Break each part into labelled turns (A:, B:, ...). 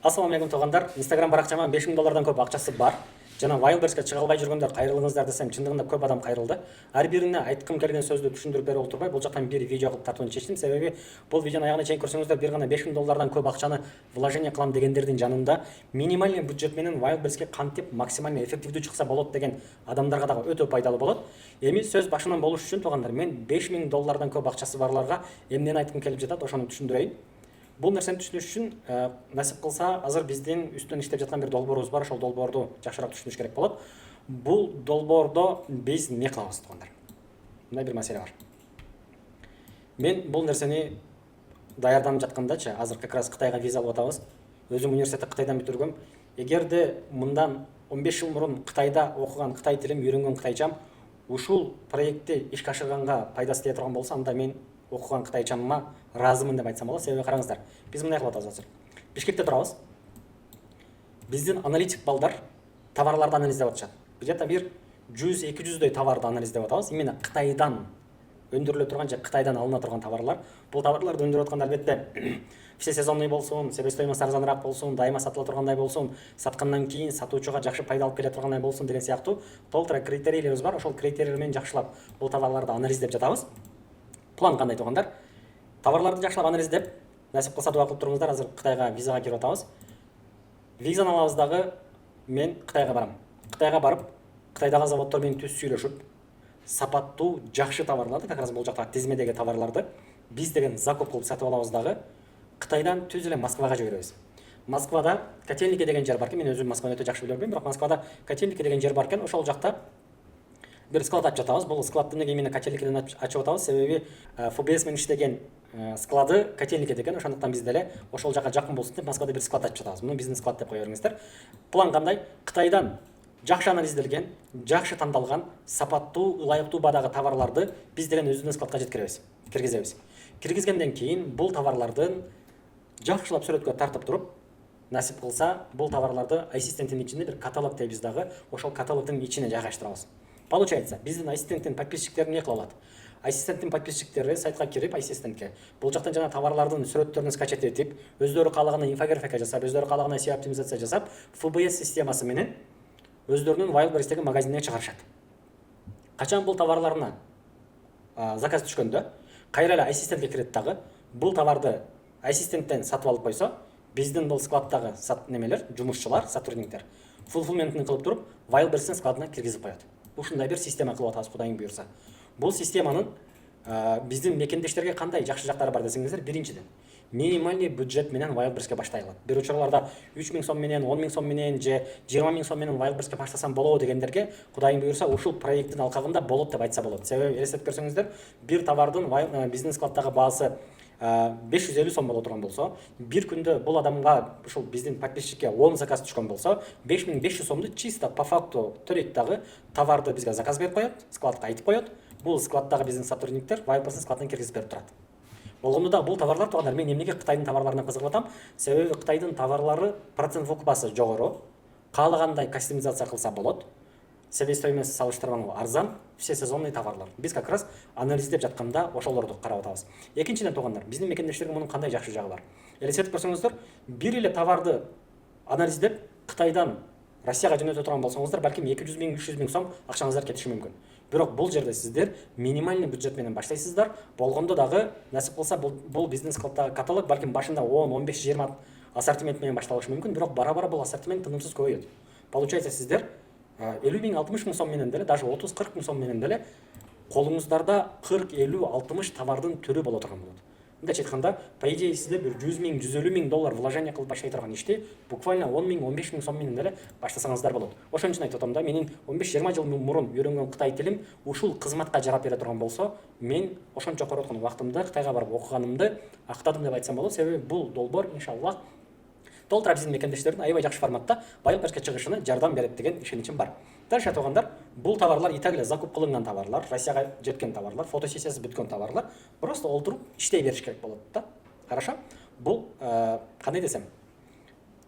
A: Ассалаумағалейкум туғандар. Инстаграм барақшама 5000 доллардан көп ақшасы бар. Жана Wildberriesке чыга албай жүргөндөр кайрылыңыздар десем, чындыгында көп адам кайрылды. Ар бирине айткым келген сөздү түшүндүрүп берип отурбай, бул жактан бир видео кылып тартууну чечтим. Себеби бул видеону аягына чейин көрсөңүздөр, бир гана 5000 доллардан көп акчаны вложение кылам дегендердин жанында минимальный бюджет менен Wildberriesке кантип максимально эффективдүү чыкса болот деген адамдарга дагы өтө пайдалуу болот. Эми сөз башынан болуш үчүн тугандар, мен 5000 доллардан көп акчасы барларга эмнени айткым келип жатат, ошону түшүндүрөйүн. Бул нерсени түшүнүш үчүн насип кылса, азыр биздин үстүнөн иштеп жаткан бир долбоорубуз бар. Ошол долбоорду жакшыраак түшүнүш керек болот. Бул долбоордо биз эмне кылабыз тугандар? Мындай бир маселе бар. Мен бул нерсени даярданып жаткандачы, азыр как раз Кытайга виза алып атабыз. Өзүм университетти Кытайдан бүтүргөм. Эгерде мындан 15 жыл мурун Кытайда окуган Кытай тилим, үйрөнгөн кытайчам ушул проектти ишке ашырганга пайдасы тие турган болсо, анда мен окуган кытайчамма ыраазымын деп айтсам болот. Себеби караңыздар, биз мындай кылып атабыз азыр. Бишкекте турабыз. Биздин аналитик балдар товарларды анализдеп атышат. Где-то бир 100-200дөй товарды анализдеп атабыз. Именно Кытайдан өндүрүлө турган же Кытайдан алына турган товарлар. Бул товарларды өндүрүп атканда албетте все сезонный болсун, себестоимость арзаныраак болсун, дайыма сатыла тургандай болсун, саткандан кийин сатуучуга жакшы пайда алып келе тургандай болсун деген сыяктуу толтура критерийлерибиз бар. Ошол критерийлер менен жакшылап бул товарларды анализдеп жатабыз. План кандай тугандар? Товарларды жакшылап анализдеп, насип кылса дуа кылып туруңуздар, азыр Кытайга визага кирип атабыз. Визаны алабыз дагы мен Кытайга барам. Кытайга барып, Кытайдагы заводдор менен түз сүйлөшүп, сапаттуу, жакшы товарларды, как раз бул жактагы тизмедеги товарларды биз деген закуп кылып сатып алабыз дагы Кытайдан түз эле Москвага жиберебиз. Москвада Котельники деген жер бар экен. Мен өзүм Москваны өтө жакшы билем, бирок Москвада Котельники деген жер бар экен. Ошол жакта бир склад ачып жатабыз. Бул складты эмнеге именно Котельникиден ачып атабыз? Себеби ФБС менен иштеген склады Котельникиде экен. Ошондуктан биз деле ошол жака жакын болсун деп Москвада бир склад ачып жатабыз. Муну биздин склад деп кое бериңиздер. План кандай? Кытайдан жакшы анализделген, жакшы тандалган, сапаттуу, ылайыктуу баадагы товарларды биз деген өзүбүздүн складка жеткиребиз, киргизебиз. Киргизгенден кийин бул товарлардын жакшылап сүрөткө тартып туруп, насип кылса, бул товарларды ассистенттин ичинде бир каталог дейбиз дагы, ошол каталогдун ичине жайгаштырабыз. Получается, биздин ассистенттин подписчиктери эмне кыла алат? Ассистенттин подписчиктери сайтка кирип, ассистентке бул жактан жана товарлардын сүрөттөрүн скачать этип, өздөрү каалаган инфографика жасап, өздөрү каалаган SEO оптимизация жасап, ФБС системасы менен өздөрүнүн Wildberries'теги магазинине чыгарышат. Качан бул товарларына заказ түшкөндө, кайра эле ассистентке кирет дагы, бул товарды ассистенттен сатып алып койсо, биздин бул складдагы немелер, жумушчулар, сотрудниктер фулфилментин кылып туруп, Wildberries'тин складына киргизип коет. Ушундай бир система кылып атабыз, Кудайым буйрса. Бул системанын биздин мекендештерге кандай жакшы жактары бар десеңиздер, биринчиден минимальный бюджет менен Wildberries'ке баштай алат. Бир учурларда 3000 сом менен, 10000 сом менен же 20000 сом менен Wildberries'ке баштасам болобу дегендерге, Кудайым буйрса, ушул проекттин алкагында болот деп айтса болот. Себеби элестетип көрсөңүздөр, бир товардын биздин складдагы баасы 550 сом боло турган болсо, бир күндө бул адамга, ушул биздин подписчикке 10 заказ түшкөн болсо, 5500 сомду чисто по факту төлөйт дагы, товарды бизге заказ берип коет, складка айтып коет. Бул складдагы биздин сотрудниктер Wildberries'тин складына киргизип берип турат. Болгондо дагы бул товарлар тугандар, мен эмнеге Кытайдын товарларына кызыгып атам? Себеби Кытайдын товарлары процент выкупасы жогору, каалагандай кастомизация кылса болот. Себестоимость салыштырмалуу арзан, все сезонный товарлар. Биз как раз анализдеп жатканда ошолорду карап атабыз. Экинчиден тугандар, биздин мекендештерге мунун кандай жакшы жагы бар? Элестетип көрсөңүздөр, бир эле товарды анализдеп Кытайдан Россияга жөнөтө турган болсоңуздар, балким 200 000, 300 000 сом акчаңыздар кетиши мүмкүн. Бирок бул жерде сиздер минимальный бюджет менен баштайсыздар. Болгондо дагы насип кылса, бул биздин складдагы каталог балким башында 10, 15, 20 ассортимент менен башталышы мүмкүн, бирок бара-бара бул ассортимент тынымсыз көбөйөт. Получается, сиздер 50 000, 60 000 сом менен деле, даже 30-40 000 сом менен деле колуңуздарда 40, 50, 60 товардын түрү боло турган болот. Мындайча айтканда, по идее сиздер бир 100 000, 150 000 доллар вложение кылып баштай турган ишти буквально 10 000, 15 000 сом менен деле баштасаңыздар болот. Ошон үчүн айтып атам да, менин 15-20 жыл мурун үйрөнгөн Кытай тилим ушул кызматка жарап бере турган болсо, мен ошончо короткон убактымды Кытайга барып окуганымды актадым деп айтсам болот. Себеби бул долбоор иншаллах толтура биздин мекендештердин аябай жакшы форматта Wildberries'ке чыгышына жардам берет деген ишеничим бар. Дальше тугандар, бул товарлар и так эле закуп кылынган товарлар, Россияга жеткен товарлар, фотосессиясы бүткөн товарлар, просто олтуруп иштей бериш керек болот да. Хорошо? Бул кандай десем,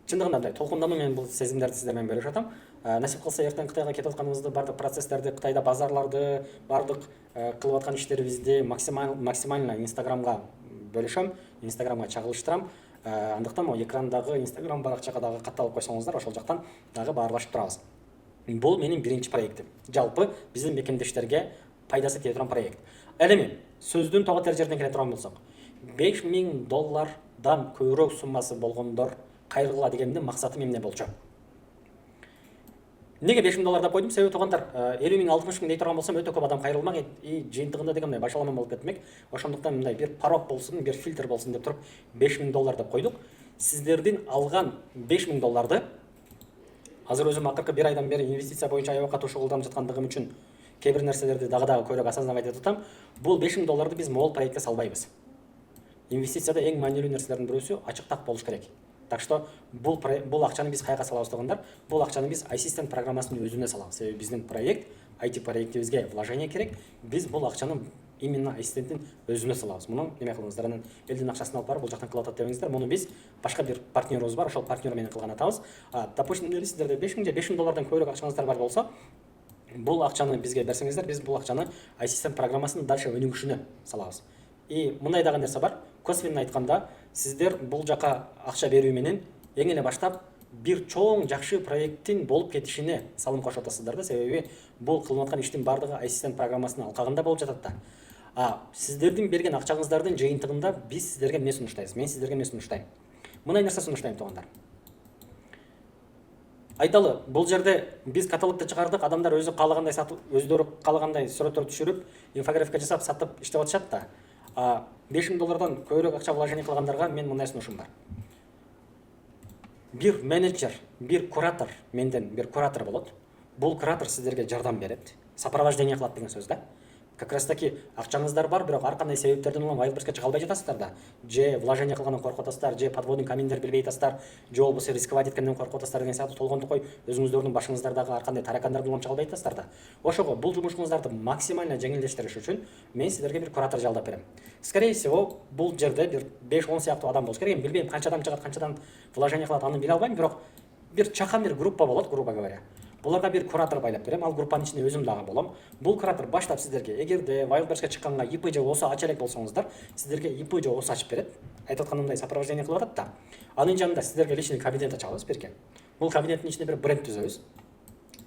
A: чындыгында мындай толкундануу менен бул сезимдерди сиздер менен бөлүшүп атам. Насип кылса, эртең Кытайга кетип атканыбызды, бардык процесстерди, Кытайда базарларды, бардык кылып аткан иштерибизди максимально Инстаграмга бөлүшөм, Инстаграмга чагылыштырам. андыктан могу экрандагы Instagram баракчага дагы катталып койсоңуздар, ошол жактан дагы баарлашып турабыз. Бул менин биринчи проектим. Жалпы биздин мекемдештерге пайдасы тие турган проект. Ал эми сөздүн тоо тер жерден келе турган болсок, $5000 көбүрөөк суммасы болгондор кайрылгыла дегендин максатым эмне болчу? Неге $5000 деп койдум? Себеби туугандар, 50.000-60.000 дей турган болсом өтө көп адам кайрылмак, жыйынтыгында деген мындай башаламан болуп кетмек. Ошондуктан мындай бир порог болсун, бир фильтр болсун деп туруп $5000 деп койдук. Сиздердин алган $5000 азыр өзүм акыркы бир айдан бери инвестиция боюнча аябай катуу шугулданып жаткандыгым үчүн кээ бир нерселерди дагы көбүрөөк осознавать этип атам. Бул $5000 биз могул проектке салбайбыз. Инвестицияда эң маанилүү нерселердин бирөөсү ачыктак болуш керек. Так что бул акчаны биз кайга салабыз дегендар? Бул акчаны биз ассистент программасынын өзүнө салабыз. Себеби биздин проект, IT проектибизге вложение керек. Биз бул акчаны именно ассистенттин өзүнө салабыз. Муну неме кылыңыздар, анан элдин акчасын алып барып бул жактан кылып атат дебеңиздер. Муну биз башка бир партнерибиз бар, ошол партнер менен кылган атабыз. Допустим, сиздерде 5000 же $5000 көбүрөөк акчаңыздар бар болсо, бул акчаны бизге берсеңиздер, биз бул акчаны ассистент программасынын дальше өнүгүшүнө салабыз. И мындай дагы нерсе бар. Косвенно айтканда, сиздер бул жака акча берүү менен эң эле баштап бир чоң жакшы проекттин болуп кетишине салым кошуп атасыздар да. Себеби бул кылынып аткан иштин бардыгы ассистент программасынын алкагында болуп жатат да. Сиздердин берген акчаңыздардын жыйынтыгында биз сиздерге эмне сунуштайбыз? Мен сиздерге эмне сунуштайм? Мындай нерсе сунуштайм туугандар. Айталы, бул жерде биз каталогду чыгардык, адамдар өзү каалагандай сатып, өздөрү каалагандай сүрөттөр түшүрүп, инфографика жасап сатып иштеп атышат да. $5000 көбүрөөк акча вложение кылгандарга мен мындай сунушум бар. Бир менеджер, бир куратор, менден бир куратор болот. Бул куратор сиздерге жардам берет, сопровождение кылат деген сөз да. Как раз таки акчаңыздар бар, бирок ар кандай себептерден улам Wildberries'ке чыга албай жатасыздар да. Же вложение кылгандан коркуп атасыздар, же подводный каминдер билбей атасыздар, же болбосо рисковать эткенден коркуп атасыздар деген сыяктуу толгондук өзүңүздөрдүн башыңыздардагы ар кандай таракандарды улам чыга албай атасыздар да. Ошого бул жумушуңуздарды максимально жеңилдештириш үчүн мен сиздерге бир куратор жалдап берем. Скорее всего, бул жерде бир 5-10 сыяктуу адам болуш керек. Билбейм канча адам чыгат, канчадан вложение кылат, аны биле албайм, бирок бир чакан бир группа болот, грубо говоря. Буларга бир куратор байлап берем. Ал группанын ичинде өзүм дагы болом. Бул куратор баштап сиздерге, эгерде Wildberries'ке чыкканга ИП же ОСО ача элек болсоңуздар, сиздерге ИП же ОСО ачып берет. Айтып атканымдай сопровождение кылып атат да. Анын жанында сиздерге личный кабинет ачабыз беркен. Бул кабинеттин ичинде бир бренд түзөбүз.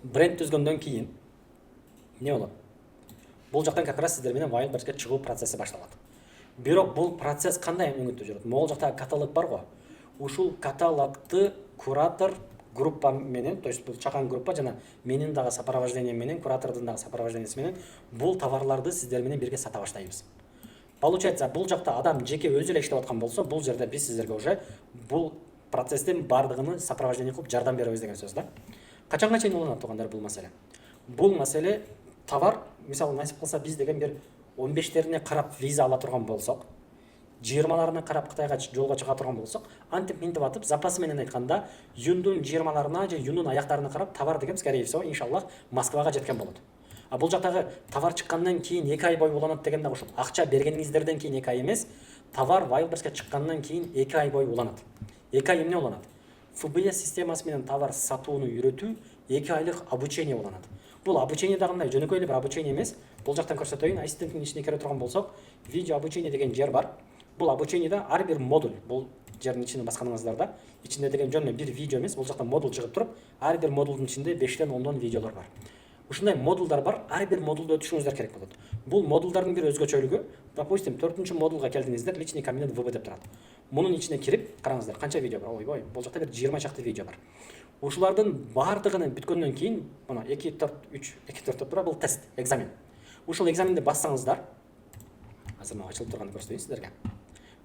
A: Бренд түзгөндөн кийин эмне болот? Бул жактан как раз сиздер менен Wildberries'ке чыгуу процесси башталат. Бирок бул процесс кандай мүнөттө жүрөт? Могул жактагы каталог бар го. Ушул каталогду куратор группа менен, то есть бул чакан группа жана менин дагы сопровождение менен, куратордун дагы сопровождениеси менен бул товарларды сиздер менен бирге сата баштайбыз. Получается, бул жакта адам жеке өзү эле иштеп аткан болсо, бул жерде биз сиздерге уже бул процесстин бардыгын сопровождение кылып жардам беребиз деген сөз да. Качанга чейин уланат туугандар бул маселе? Бул маселе товар, мисалы насип кылса биз деген бир 15-терине карап виза ала турган болсок, 20-ларына карап Кытайга жолго чыга турган болсок, антип минтип атып, запасы менен айтканда, июндун 20-ларына же июндун аяктарына карап товар деген скорее всего, иншаллах, Москвага жеткен болот. Бул жактагы товар чыккандан кийин 2 ай бою уланат деген дагы ушул. Акча бергениңиздерден кийин 2 ай эмес, товар Wildberries'ке чыккандан кийин 2 ай бою уланат. 2 ай эмне уланат? FBS системасы менен товар сатууну үйрөтүү 2 айлык обучение уланат. Бул обучение дагы мындай жөнөкөй эле бир обучение эмес. Бул жактан көрсөтөйүн, ассистенттин ичине кире турган болсок, видео обучение деген жер бар. Бул обучениеда ар бир модуль, бул жердин ичине басканыңыздарда, ичинде деген жөн эле бир видео эмес, бул жакта модуль чыгып туруп, ар бир модулдун ичинде 5-тен 10 видеолор бар. Ушундай модулдар бар, ар бир модулду өтүшүңүздөр керек болот. Бул модулдардын бир өзгөчөлүгү, допустим, 4-чү модулга келдиңиздер, личный кабинет ВБ деп турат. Мунун ичине кирип, караңыздар, канча видео бар? Ой, бул жакта бир 20 чакты видео бар. Ушулардын бардыгын бүткөндөн кийин, мына 2 4 3 2 4 деп тура, бул тест, экзамен. Ушул экзаменди бассаңыздар, азыр мына ачылып турганын көрсөтөйүн сиздерге.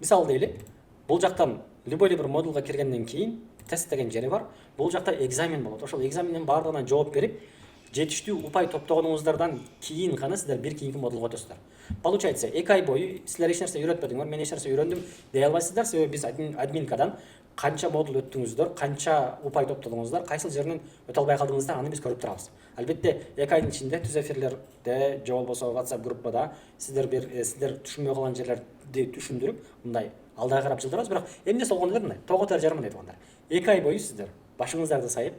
A: Мисалы дейли, бул жактан любой бир модулга киргенден кийин тест деген жери бар. Бул жакта экзамен болот. Ошол экзамендин бардыгына жооп берип, жетиштүү упай топтогонуңуздардан кийин гана сиздер бир кийинки модулга өтөсүздөр. Получается, 2 ай бою силер эч нерсе үйрөтпедиңер, мен эч нерсе үйрөндүм дей албайсыздар, себеби биз админкадан канча модул өттүңүздөр, канча упай топтодуңуздар, кайсыл жеринен өтө албай калдыңыздар, аны биз көрүп турабыз. Албетте, 2 айдын ичинде түз эфирлерде же болбосо WhatsApp группада сиздер түшүнбөй калган жерлерди түшүндүрүп, мындай алдыга карап жылдырабыз, бирок эмне болгон эле мындай, того тер жарым дейт туугандар. 2 ай бою сиздер башыңыздарды сайып,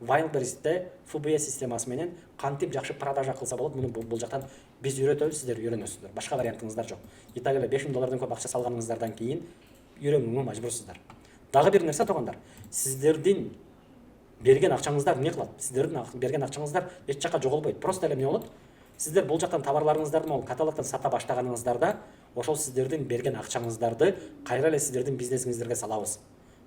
A: Wildberries'те FBS системасы менен кантип жакшы продажа кылса болот, муну бул жактан биз үйрөтөбүз, сиздер үйрөнөсүздөр. Башка вариантыңыздар жок. И так эле $5000 көп акча салганыңыздардан кийин үйрөнүүгө мажбурсуздар. Дагы бир нерсе тугандар, сиздердин берген акчаңыздар не кылат? Сиздердин берген акчаңыздар эч жакка жоголбойт. Просто эле эмне болот? Сиздер бул жактан товарларыңыздарды могу каталогдон сата баштаганыңыздарда ошол сиздердин берген акчаңыздарды кайра эле сиздердин бизнесиңиздерге салабыз.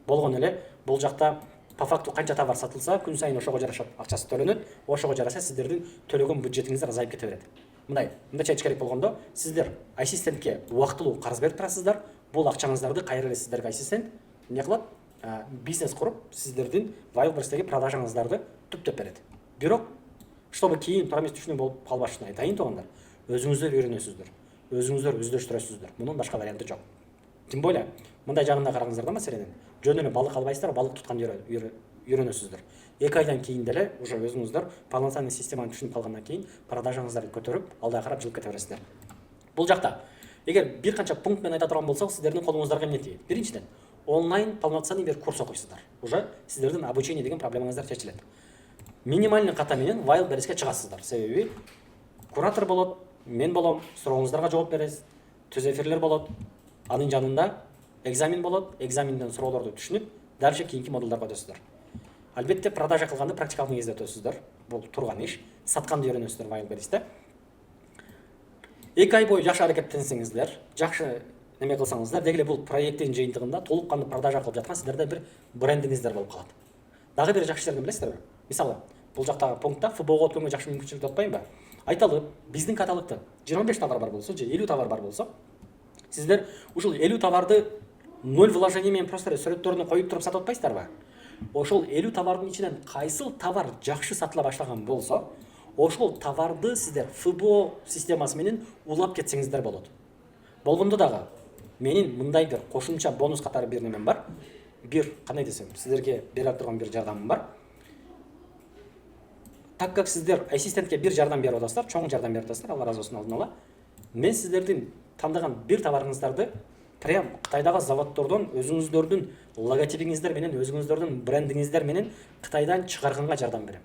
A: Болгон эле бул жакта по факту канча товар сатылса, күн сайын ошого жараша акчасы төлөнөт, ошого жараша сиздердин төлөгөн бюджетиңиздер азайып кете берет. Мындайча айтыш керек болгондо, сиздер ассистентке убактылуу карыз берип турасыздар, бул акчаңыздарды кайра эле сиздерге ассистент эмне кылат? Бизнес куруп, сиздердин Wildberries'теги продажаңыздарды түптөп берет. Бирок, чтобы кийин тура эмес түшүнүү болуп калбашын айтайын тугандар, өзүңүздөр үйрөнөсүздөр, өзүңүздөр өздөштүрөсүздөр. Мунун башка варианты жок. Тем более, мындай жагында караңыздар да маселенин. Жөн эле балык албайсыздар, балык тутканды үйрөнөсүздөр. 2 айдан кийин деле уже өзүңүздөр полноценный системаны түшүнүп калгандан кийин продажаңыздарды көтөрүп, алдыга карап жылып кете бересиздер. Бул жакта эгер бир канча пункт менен айта турган болсок, сиздердин колуңуздарга эмне тиет? Биринчиден, онлайн полноценный бир курс окуйсуздар. Уже сиздердин обучение деген проблемаңыздар чечилет. Минимальный ката менен Wildberries'ке чыгасыздар. Себеби куратор болот, мен болом, сурооңуздарга жооп бересиз, түз эфирлер болот. Анын жанында экзамен болот, экзаменден суроолорду түшүнүп, дальше кийинки модулдарга өтөсүздөр. Албетте продажа кылганды практикалык негизде өтөсүздөр. Бул турган иш. Сатканды үйрөнөсүздөр Wildberries'те. 2 ай бою жакшы аракеттенсеңиздер, жакшы неме кылсаңыздар, дегеле бул проекттин жыйынтыгында толук кандуу продажа кылып жаткан сиздерде бир брендиңиздер болуп калат. Дагы бир жакшы жерин билесиздерби? Мисалы, бул жактагы пунктта ФБОга өткөнгө жакшы мүмкүнчүлүк деп атпайынбы? Айталы, биздин каталогдо 25 товар бар болсо, же 50 товар бар болсо, сиздер ушул 50 товарды 0 вложение менен просто сүрөттөрүнө коюп туруп сатып атпайсыздарбы? Ошол 50 товардын ичинен кайсыл товар жакшы сатыла баштаган болсо, ошол товарды сиздер ФБО системасы менен улап кетсеңиздер болот. Болгондо дагы менин мындай бир кошумча бонус катары бир немем бар. Бир, кандай десем, сиздерге бере турган бир жардамым бар. Так как сиздер ассистентке бир жардам берип атасыздар, чоң жардам берип атасыздар, Алла разы болсун алдын ала. Мен сиздердин тандаган бир товарыңыздарды прям Кытайдагы заводдордон өзүңүздөрдүн логотипиңиздер менен, өзүңүздөрдүн брендиңиздер менен Кытайдан чыгарганга жардам берем.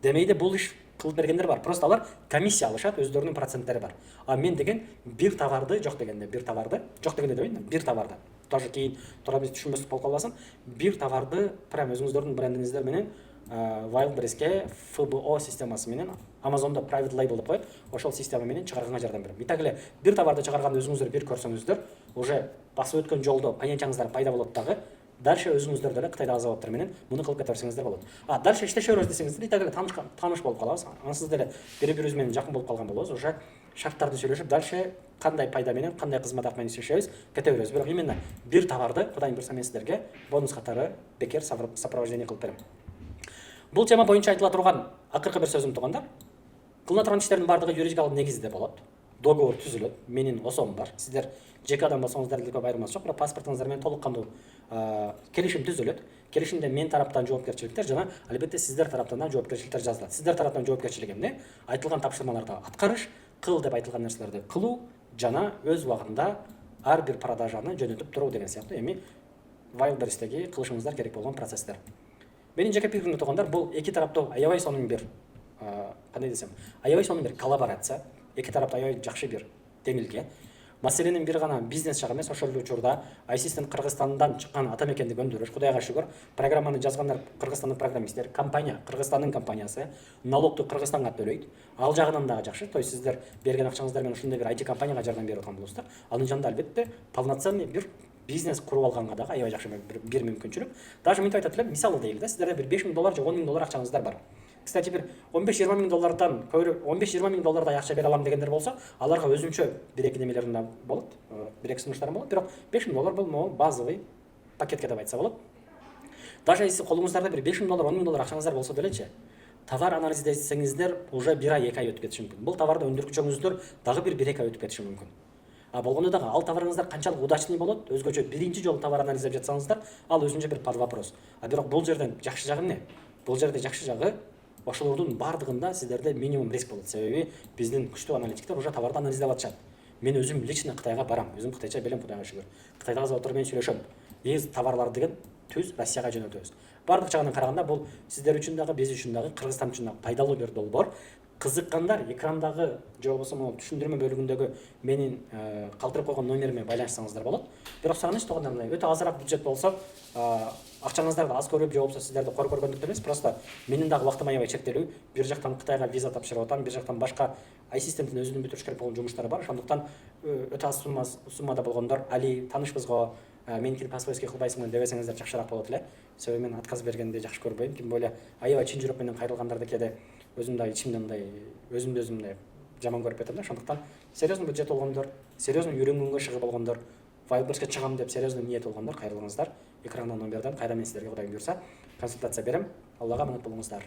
A: Демейде бул иш кылып бергендер бар. Просто алар комиссия алышат, өздөрүнүн проценттери бар. А мен деген бир товарды, жок дегенде бир товарды, жок дегенде дебейин, бир товарды. Тоже кийин туура эмес түшүнбөстүк болуп калбасын. Бир товарды прям өзүңүздөрдүн брендиңиздер менен Wildberries'ке ФБО системасы менен Amazon'da private label деп коет. Ошол система менен чыгарганга жардам берем. Итак эле бир товарды чыгарганда өзүңүздөр бир көрсөңүздөр, уже басып өткөн жолдо понятияңыздар пайда болот дагы. Дальше өзүңүздөр деле Кытайдагы заводдор менен муну кылып кете берсеңиздер болот. Дальше иштеше беребиз десеңиздер, итак эле тааныш болуп калабыз. Ансыз деле бири-бирибиз менен жакын болуп калган болобуз. Уже шарттарды сүйлөшүп, дальше кандай пайда менен, кандай кызмат акы менен иштешебиз, кете беребиз. Бирок именно бир товарды Кудайым буйрса мен сиздерге бонус катары бекер сопровождение кылып берем. Бул тема боюнча айтыла турган акыркы бир сөзүм тугандар. Кылына турган иштердин баардыгы юридикалык негизде болот. Договор түзүлөт. Менин осом бар. Сиздер жеке адам болсоңуздар деле көп айырмасы жок, бирок паспортуңуздар менен толук кандуу келишим түзүлөт. Келишимде мен тараптан жоопкерчиликтер жана албетте сиздер тараптан да жоопкерчиликтер жазылат. Сиздер тараптан жоопкерчилик эмне? Айтылган тапшырмаларды аткарыш, кыл деп айтылган нерселерди кылуу жана өз убагында ар бир продажаны жөнөтүп туруу деген сыяктуу эми Wildberries'теги кылышыңыздар керек болгон процесстер. Менин жеке пикирим тугандар, бул эки тараптуу аябай сонун бир кандай десем, аябай сонун бир коллаборация. Эки тарапта аябай жакшы бир деңилге. Маселенин бир гана бизнес жагы эмес, ошол эле учурда Ассистент Кыргызстандан чыккан ата мекенди көндүрүш, Кудайга шүгүр, программаны жазгандар Кыргызстандын программисттери, компания Кыргызстандын компаниясы, налогду Кыргызстанга төлөйт. Ал жагынан дагы жакшы. То есть сиздер берген акчаңыздар менен ушундай бир IT компанияга жардам берип аткан болосуздар. Анын жанында албетте полноценный бир бизнес куруп алганга дагы аябай жакшы бир мүмкүнчүлүк. Даже мынтип айтат элем, мисалы дейли да, сиздерде бир $5,000 же $10,000 акчаңыздар бар. Кстати, бир 15-20 миң доллардан көбүрөөк 15-20 миң доллардай акча бере алам дегендер болсо, аларга өзүнчө бир-эки немелерин болот, бир-эки сунуштарым болот. Бирок $5,000 бул могу базовый пакетке деп айтса болот. Даже если колуңуздарда бир $5,000, $10,000 акчаңыздар болсо делечи, товар анализдесеңиздер уже 1 ай, 2 ай өтүп кетиши мүмкүн. Бул товарды өндүргүчөңүздөр дагы бир 1-2 ай өтүп кетиши мүмкүн. Болгондо дагы ал товарыңыздар канчалык удачный болот, өзгөчө биринчи жолу товар анализдеп жатсаңыздар, ал өзүнчө бир под вопрос. Бирок бул жерден жакшы жагы эмне? Бул жерде жакшы жагы ошолордун бардыгында сиздерде минимум риск болот. Себеби биздин күчтүү аналитиктер уже товарды анализдеп атышат. Мен өзүм лично Кытайга барам, өзүм кытайча билем, Кудайга шүгүр. Кытайдагы заводдор менен сүйлөшөм. Товарлар деген түз Россияга жөнөтөбүз. Бардык жагынан караганда бул сиздер үчүн дагы, биз үчүн дагы, Кыргызстан үчүн дагы пайдалуу бир долбоор. кызыккандар экрандагы же болбосо могу түшүндүрмө бөлүгүндөгү менин калтырып койгон номериме байланышсаңыздар болот. Бирок сагыныч тууганда мындай өтө азыраак бюджет болсо, акчаңыздарды аз көрүп же болбосо сиздерди кор көргөндүктөн эмес, просто менин дагы убактым аябай чектелүү. Бир жактан Кытайга виза тапшырып атам, бир жактан башка ассистенттин өзүнүн бүтүрүш керек болгон жумуштары бар. Ошондуктан өтө аз суммада болгондор али таанышпыз го, меникини по-свойски кылбайсыңбы дебесеңиздер жакшыраак болот эле. Себеби мен отказ бергенди жакшы көрбөйм. Тем более аябай чын жүрөк менен кайрылгандарды кээде өзүм дагы ичимден мындай өзүмдү өзүм мындай жаман көрүп кетем да. Ошондуктан серьезный бюджет болгондор, серьезный үйрөнгөнгө шыгы болгондор, Wildberriesке чыгам деп серьезный ниет болгондор кайрылыңыздар. Экранда номерден кайра мен сиздерге Кудайым буйрса консультация берем. Аллага аманат болуңуздар.